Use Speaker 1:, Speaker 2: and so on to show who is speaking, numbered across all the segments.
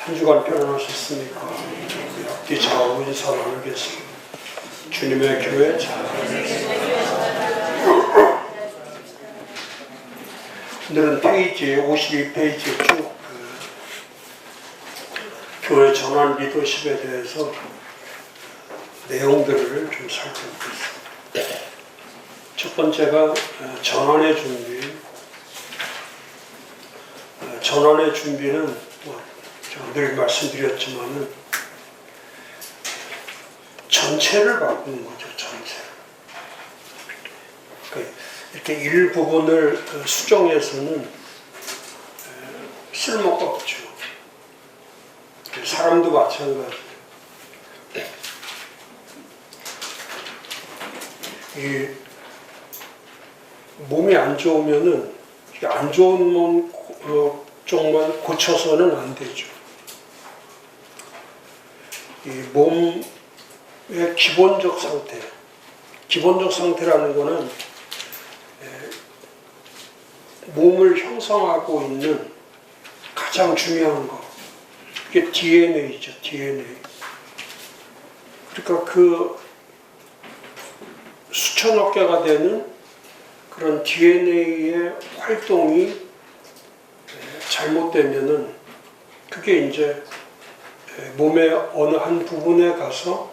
Speaker 1: 한 주간 편안하셨습니까? 앞뒤 좌우 인사 나누겠습니다. 주님의 교회 잘. 오늘은 페이지 52페이지 쭉 교회 전환 리더십에 대해서 내용들을 좀 살펴보겠습니다. 첫 번째가 전환의 준비. 전환의 준비는 제가 늘 말씀드렸지만은 전체를 바꾸는 거죠. 전체. 그러니까 이렇게 일부분을 수정해서는 쓸모가 없죠. 사람도 마찬가지예요. 이 몸이 안 좋으면은 안 좋은 쪽만 고쳐서는 안 되죠. 이 몸의 기본적 상태, 기본적 상태라는 것은 몸을 형성하고 있는 가장 중요한 것, 그게 DNA죠, DNA. 그러니까 그 수천억 개가 되는 그런 DNA의 활동이 잘못되면은 그게 이제 몸의 어느 한 부분에 가서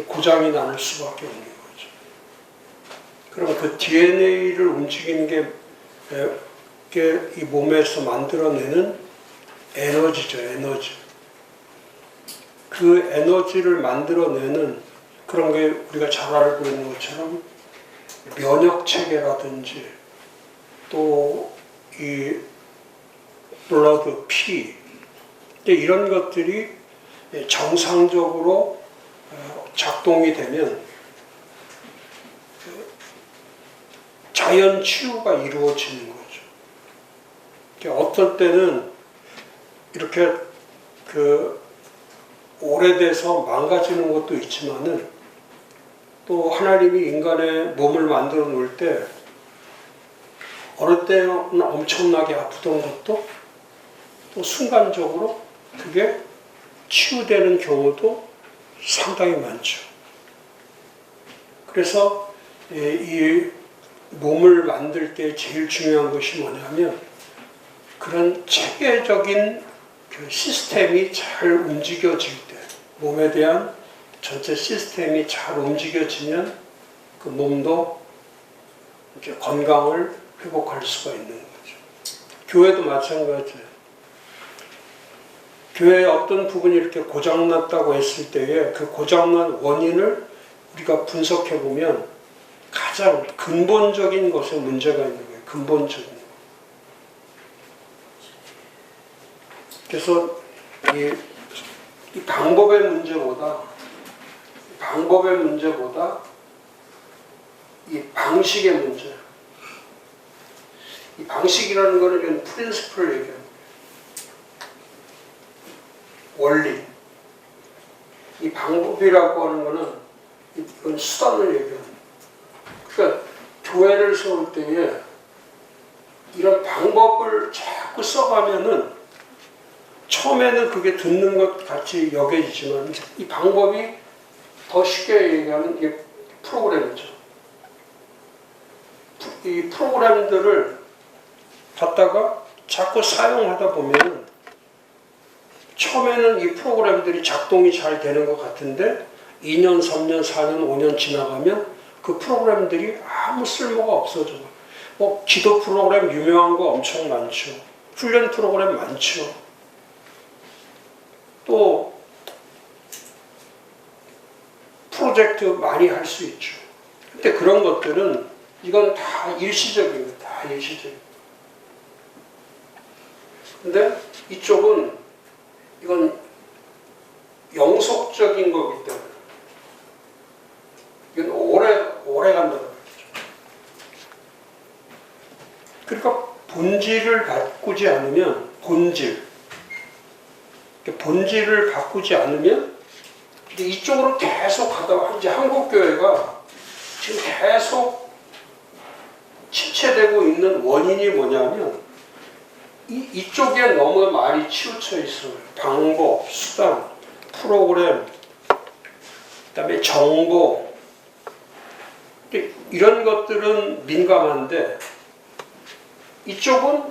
Speaker 1: 고장이 나는 수밖에 없는 거죠. 그럼 그 DNA를 움직이는 게 이 몸에서 만들어내는 에너지죠, 에너지. 그 에너지를 만들어내는 그런 게 우리가 잘 알고 있는 것처럼 면역 체계라든지 또 이 블러드, 피 이런 것들이 정상적으로 작동이 되면 자연 치유가 이루어지는 거죠. 어떨 때는 이렇게 오래돼서 망가지는 것도 있지만은 또 하나님이 인간의 몸을 만들어 놓을 때 어느 때는 엄청나게 아프던 것도 또 순간적으로 그게 치유되는 경우도 상당히 많죠. 그래서 이 몸을 만들 때 제일 중요한 것이 뭐냐면 그런 체계적인 그 시스템이 잘 움직여질 때, 몸에 대한 전체 시스템이 잘 움직여지면 그 몸도 이렇게 건강을 회복할 수가 있는 거죠. 교회도 마찬가지예요. 교회의 어떤 부분이 이렇게 고장났다고 했을 때에 그 고장난 원인을 우리가 분석해 보면 가장 근본적인 것에 문제가 있는 거예요. 근본적인 거. 그래서 이 방법의 문제보다 이 방식의 문제. 이 방식이라는 거는 프린시플을 얘기합니다. 원리. 이 방법이라고 하는 거는 이건 수단을 얘기합니다. 그러니까 교회를 세울 때에 이런 방법을 자꾸 써가면은 처음에는 그게 듣는 것 같이 여겨지지만 이 방법이 더 쉽게 얘기하면 이게 프로그램이죠. 이 프로그램들을 갖다가 자꾸 사용하다 보면 처음에는 이 프로그램들이 작동이 잘 되는 것 같은데 2년, 3년, 4년, 5년 지나가면 그 프로그램들이 아무 쓸모가 없어져요. 기도 프로그램 유명한 거 엄청 많죠. 훈련 프로그램 많죠. 또 프로젝트 많이 할 수 있죠. 근데 그런 것들은 이건 다 일시적입니다. 다 일시적입니다. 근데 이쪽은 이건 영속적인 거기 때문에 이건 오래 간다는 거죠. 그러니까 본질을 바꾸지 않으면 본질을 바꾸지 않으면 이쪽으로 계속 가다가 이제 한국교회가 지금 계속 침체되고 있는 원인이 뭐냐면 이쪽에 너무 많이 치우쳐 있어요. 방법, 수단, 프로그램, 그다음에 정보, 이런 것들은 민감한데 이쪽은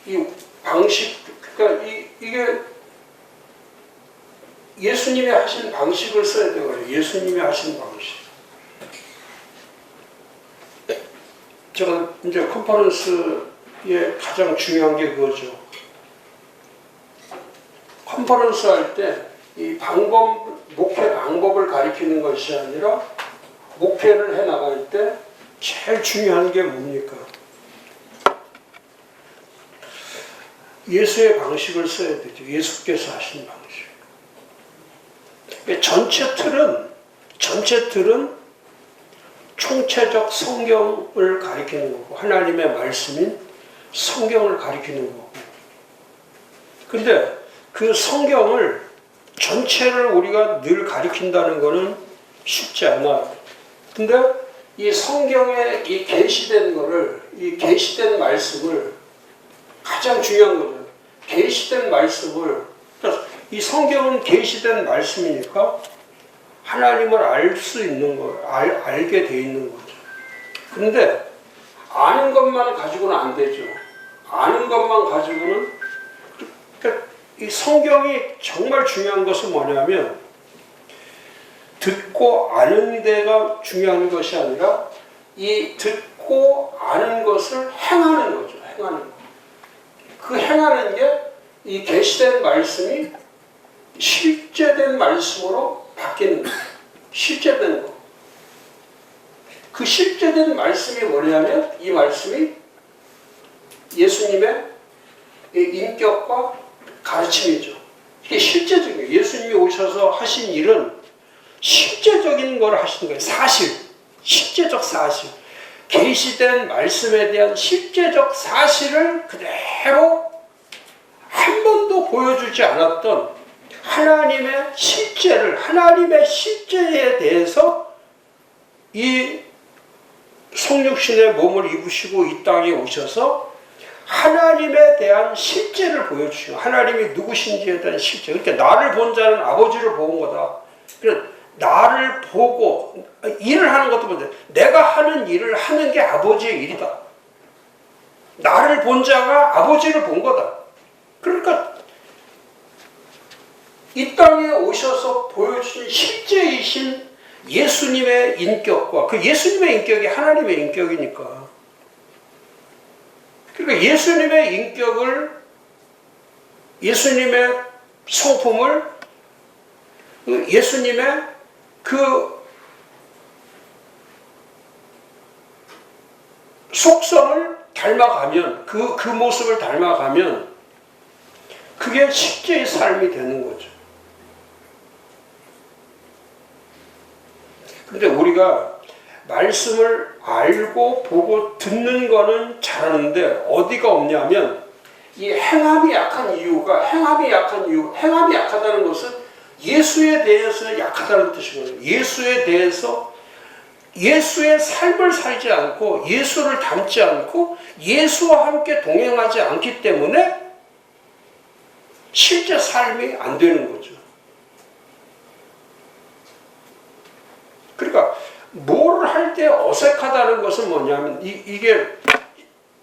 Speaker 1: 이 방식, 그러니까 이게 예수님이 하신 방식을 써야 되거든요. 예수님이 하신 방식. 제가 이제 컨퍼런스에 가장 중요한 게 그거죠. 컨퍼런스 할 때 이 목회 방법을 가리키는 것이 아니라 목회를 해 나갈 때 제일 중요한 게 뭡니까? 예수의 방식을 써야 되죠. 예수께서 하신 방식. 전체 틀은 총체적 성경을 가리키는 거고, 하나님의 말씀인 성경을 가리키는 거고. 근데 그 성경을 전체를 우리가 늘 가리킨다는 것은 쉽지 않아요. 근데 이 성경에 이 계시된 거를, 이 계시된 말씀을, 가장 중요한 거죠. 계시된 말씀을, 이 성경은 계시된 말씀이니까 하나님을 알 수 있는 거, 알게 돼 있는 거죠. 그런데 아는 것만 가지고는 안 되죠. 아는 것만 가지고는, 그러니까 이 성경이 정말 중요한 것은 뭐냐면 듣고 아는 데가 중요한 것이 아니라 이 듣고 아는 것을 행하는 거죠. 행하는 거. 그 행하는 게 이 계시된 말씀이 실제된 말씀으로 바뀌는 거예요. 실제된 거. 그 실제된 말씀이 뭐냐면 이 말씀이 예수님의 인격과 가르침이죠. 이게 실제적이에요. 예수님이 오셔서 하신 일은 실제적인 걸 하신 거예요. 사실. 실제적 사실. 계시된 말씀에 대한 실제적 사실을 그대로 한 번도 보여주지 않았던 하나님의 실제에 대해서 이 성육신의 몸을 입으시고 이 땅에 오셔서 하나님에 대한 실제를 보여주시고, 하나님이 누구신지에 대한 실제. 그러니까 나를 본 자는 아버지를 본 거다. 그러니까 나를 보고 일을 하는 것도 뭔데, 내가 하는 일을 하는 게 아버지의 일이다. 나를 본 자가 아버지를 본 거다. 그러니까 이 땅에 오셔서 보여주신 실제이신 예수님의 인격과, 그 예수님의 인격이 하나님의 인격이니까, 그러니까 예수님의 인격을, 예수님의 성품을, 예수님의 그 속성을 닮아가면, 그 모습을 닮아가면 그게 실제의 삶이 되는 거죠. 근데 우리가 말씀을 알고 보고 듣는 거는 잘하는데 어디가 없냐면, 이 행함이 약하다는 것은 예수에 대해서 약하다는 뜻이거든요. 예수에 대해서, 예수의 삶을 살지 않고 예수를 닮지 않고 예수와 함께 동행하지 않기 때문에 실제 삶이 안 되는 거죠. 그러니까 뭐를 할 때 어색하다는 것은 뭐냐면, 이게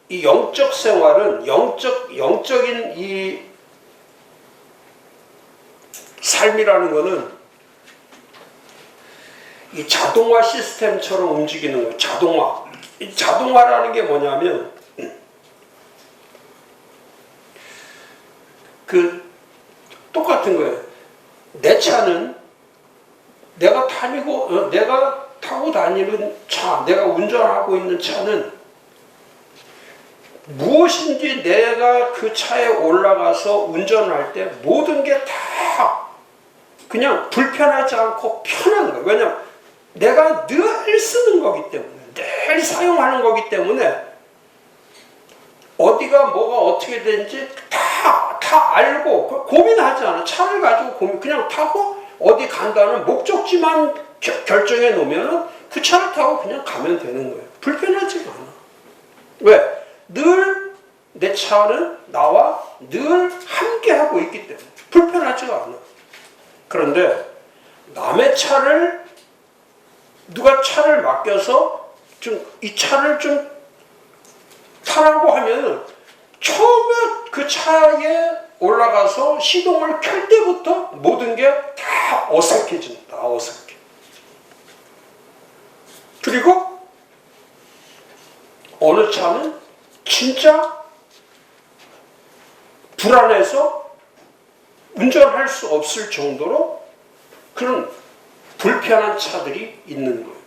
Speaker 1: 이 영적 생활은, 영적인 이 삶이라는 것은 이 자동화 시스템처럼 움직이는 거예요. 자동화. 이 자동화라는 게 뭐냐면, 똑같은 거예요. 내 차는 내가 타고 다니는 차, 내가 운전하고 있는 차는 무엇인지 내가 그 차에 올라가서 운전할 때 모든 게 다 그냥 불편하지 않고 편한 거예요. 왜냐하면 내가 늘 쓰는 거기 때문에, 늘 사용하는 거기 때문에 어디가 뭐가 어떻게 되는지 다 알고 고민하지 않아. 차를 가지고 그냥 타고 어디 간다는 목적지만 결정해 놓으면 그 차를 타고 그냥 가면 되는 거예요. 불편하지가 않아. 왜? 늘 내 차는 나와 늘 함께하고 있기 때문에 불편하지가 않아. 그런데 남의 차를 누가 차를 맡겨서 이 차를 좀 타라고 하면 처음에 그 차에 올라가서 시동을 켤 때부터 모든 게 다 어색해진다. 어색해. 그리고 어느 차는 진짜 불안해서 운전할 수 없을 정도로 그런 불편한 차들이 있는 거예요.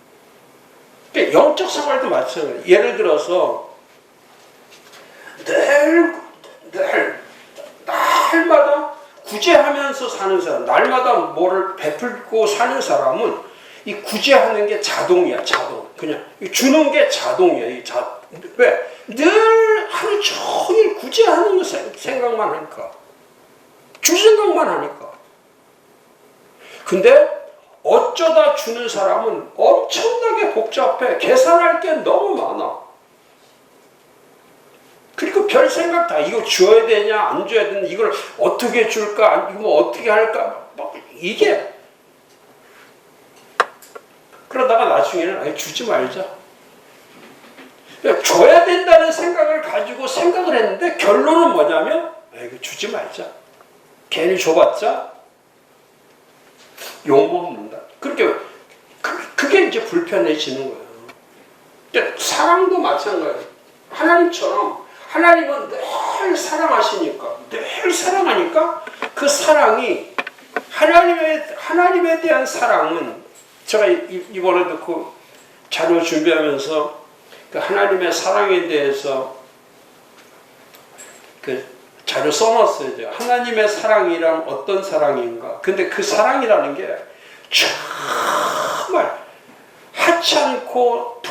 Speaker 1: 그러니까 영적 생활도 마찬가지예요. 예를 들어서 날마다 구제하면서 사는 사람, 날마다 뭐를 베풀고 사는 사람은 이 구제하는 게 자동이야, 자동. 그냥 주는 게 자동이야. 왜? 늘 하루 종일 구제하는 거 생각만 하니까. 줄 생각만 하니까. 근데 어쩌다 주는 사람은 엄청나게 복잡해. 계산할 게 너무 많아. 그리고 별 생각 다. 이거 줘야 되냐, 안 줘야 되냐, 이걸 어떻게 줄까, 이거 어떻게 할까. 이게. 그러다가 나중에는 주지 말자. 줘야 된다는 생각을 가지고 생각을 했는데 결론은 뭐냐면 이거 주지 말자. 괜히 줘봤자 욕먹는다. 그렇게 그게 이제 불편해지는 거예요. 근데 사랑도 마찬가지예요. 하나님처럼 하나님은 늘 사랑하시니까, 늘 사랑하니까 그 사랑이 하나님에 대한 사랑은 제가 이번에도 그 자료 준비하면서 그 하나님의 사랑에 대해서 그 자료 써놨어요. 하나님의 사랑이란 어떤 사랑인가. 근데 그 사랑이라는 게 정말 하찮고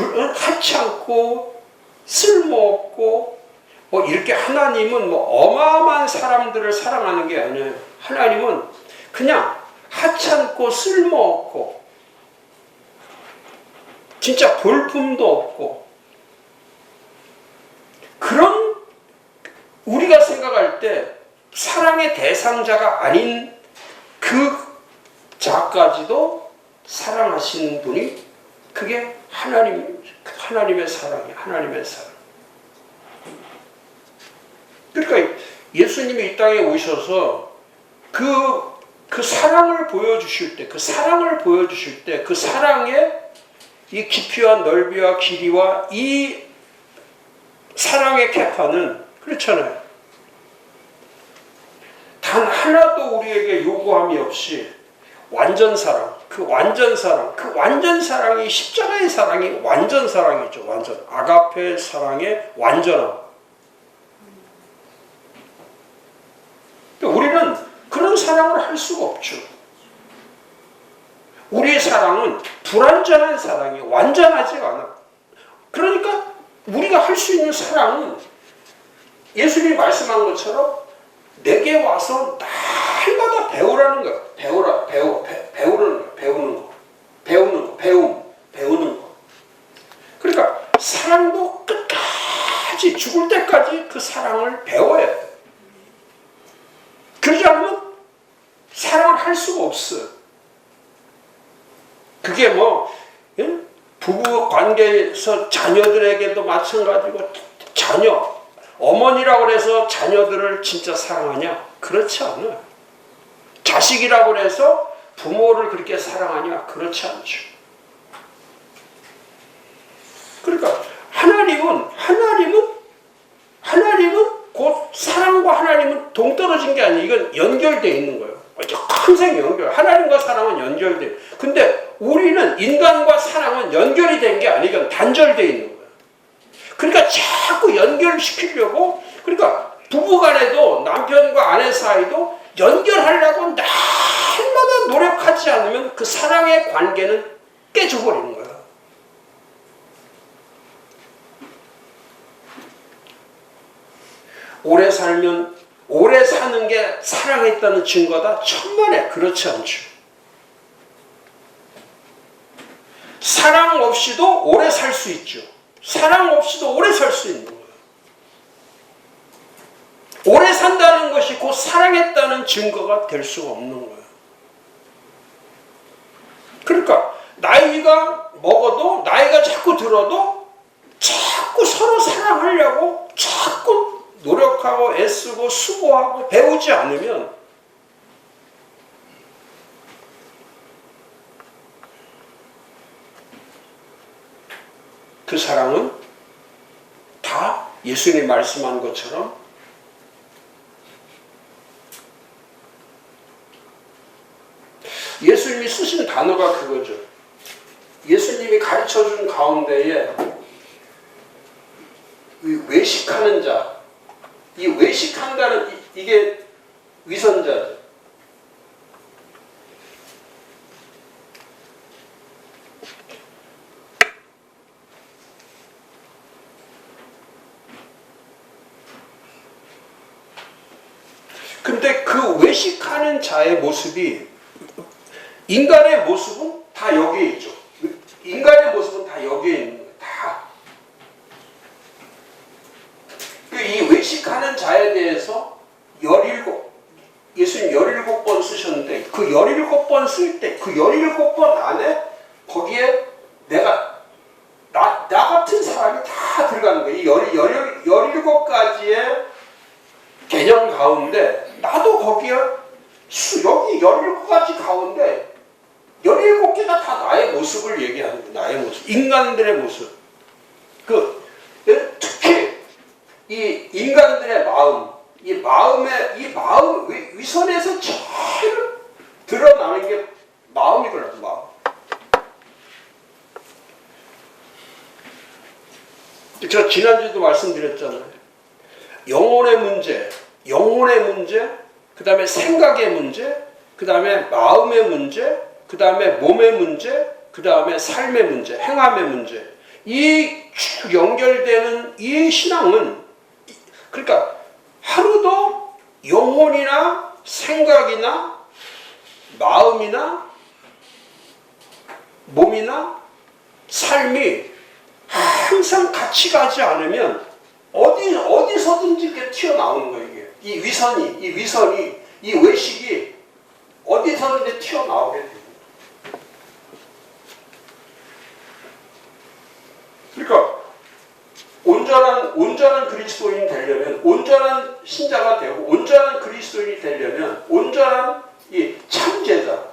Speaker 1: 쓸모없고 뭐 이렇게 하나님은 뭐 어마어마한 사람들을 사랑하는 게 아니에요. 하나님은 그냥 하찮고 쓸모없고 진짜 볼품도 없고 그런 우리가 생각할 때 사랑의 대상자가 아닌 그 자까지도 사랑하시는 분이 그게 하나님의 사랑이에요. 하나님의 사랑. 그러니까 예수님이 이 땅에 오셔서 그 사랑을 보여주실 때, 그 사랑의 이 깊이와 넓이와 길이와 이 사랑의 캐파는 그렇잖아요. 단 하나도 우리에게 요구함이 없이 완전 사랑, 그 완전 사랑이 십자가의 사랑이 완전 사랑이죠. 완전 아가페 사랑의 완전함. 우리는 그런 사랑을 할 수가 없죠. 우리의 사랑은 불완전한 사랑이 완전하지가 않아. 그러니까 우리가 할 수 있는 사랑은 예수님이 말씀한 것처럼 내게 와서 날마다 배우라는 거야. 배우는 거. 그러니까 사랑도 끝까지 죽을 때까지 그 사랑을 배워야 돼. 그러지 않으면 사랑을 할 수가 없어요. 그게 뭐 부부 관계에서 자녀들에게도 마찬가지고 어머니라고 해서 자녀들을 진짜 사랑하냐? 그렇지 않아요. 자식이라고 해서 부모를 그렇게 사랑하냐? 그렇지 않죠. 그러니까 하나님은 곧 사랑과 하나님은 동떨어진 게 아니에요. 이건 연결되어 있는 거예요. 항상 하나님과 사랑은 연결돼요. 근데 우리는 인간과 사랑은 연결이 된 게 아니고 이건 단절되어 있는 거예요. 그러니까 자꾸 연결시키려고, 그러니까 부부간에도 남편과 아내 사이도 연결하려고 날마다 노력하지 않으면 그 사랑의 관계는 깨져버리는 거예요. 오래 사는 게 사랑했다는 증거다? 천만에 그렇지 않죠. 사랑 없이도 오래 살 수 있죠. 사랑 없이도 오래 살 수 있는 거예요. 오래 산다는 것이 곧 사랑했다는 증거가 될 수가 없는 거예요. 그러니까 나이가 먹어도 나이가 자꾸 들어도 자꾸 서로 사랑하려고 자꾸 노력하고 애쓰고 수고하고 배우지 않으면 그 사랑은 다 예수님이 말씀한 것처럼 예수님이 쓰신 단어가 그거죠. 예수님이 가르쳐준 가운데에 이 외식하는 자, 이 외식한다는 이게 위선자죠. 근데 그 외식하는 자의 모습이 인간의 모습은 다 여기에 있죠. 인간의 모습은 다 여기에 있는 거예요. 다. 이 외식하는 자에 대해서 17, 예수님 17번 쓰셨는데 그 17번 쓸 때 그 17번 안에 거기에 나 같은 사람이 다 들어가는 거예요. 이 17가지의 개념 가운데 나도 거기에 여기 17가지 가운데 17개가 다 나의 모습을 얘기하는 거예요. 나의 모습. 인간들의 모습. 특히 이 인간들의 마음, 이 마음 위선에서 제일 드러나는 게 마음이거든요. 마음. 제가 지난주에도 말씀드렸잖아요. 영혼의 문제, 그 다음에 생각의 문제, 그 다음에 마음의 문제, 그 다음에 몸의 문제, 그 다음에 삶의 문제, 행함의 문제. 이 쭉 연결되는 이 신앙은, 그러니까 하루도 영혼이나 생각이나 마음이나 몸이나 삶이 항상 같이 가지 않으면 어디서든지 이렇게 튀어나오는 거예요. 이게. 이 위선이, 이 외식이 어디서든지 튀어나오게 돼요. 그러니까 온전한 그리스도인이 되려면, 온전한 신자가 되고 온전한 그리스도인이 되려면 온전한 이 참제자,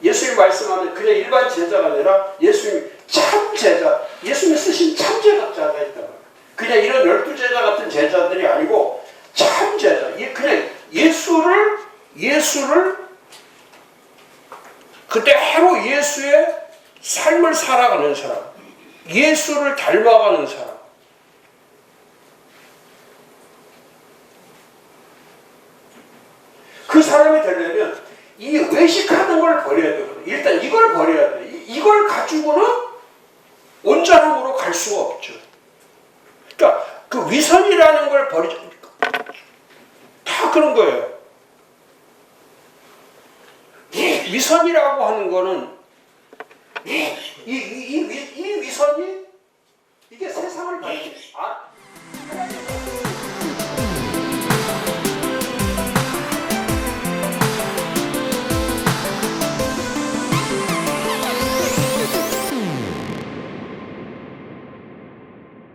Speaker 1: 예수님 말씀하는 그냥 일반 제자가 아니라 예수님 참제자, 예수님이 쓰신 참제자가 있다. 그냥 이런 12제자 같은 제자들이 아니고 참제자, 그냥 예수를 그대로 예수의 삶을 살아가는 사람, 예수를 닮아가는 사람. 그 사람이 되려면 이 외식하는 걸 버려야 되거든요. 일단 이걸 버려야 돼. 이걸 가지고는 온전함으로 갈 수가 없죠. 그러니까 그 위선이라는 걸 버리자. 다 그런 거예요. 이 위선이라고 하는 거는 이 위선이 이게 세상을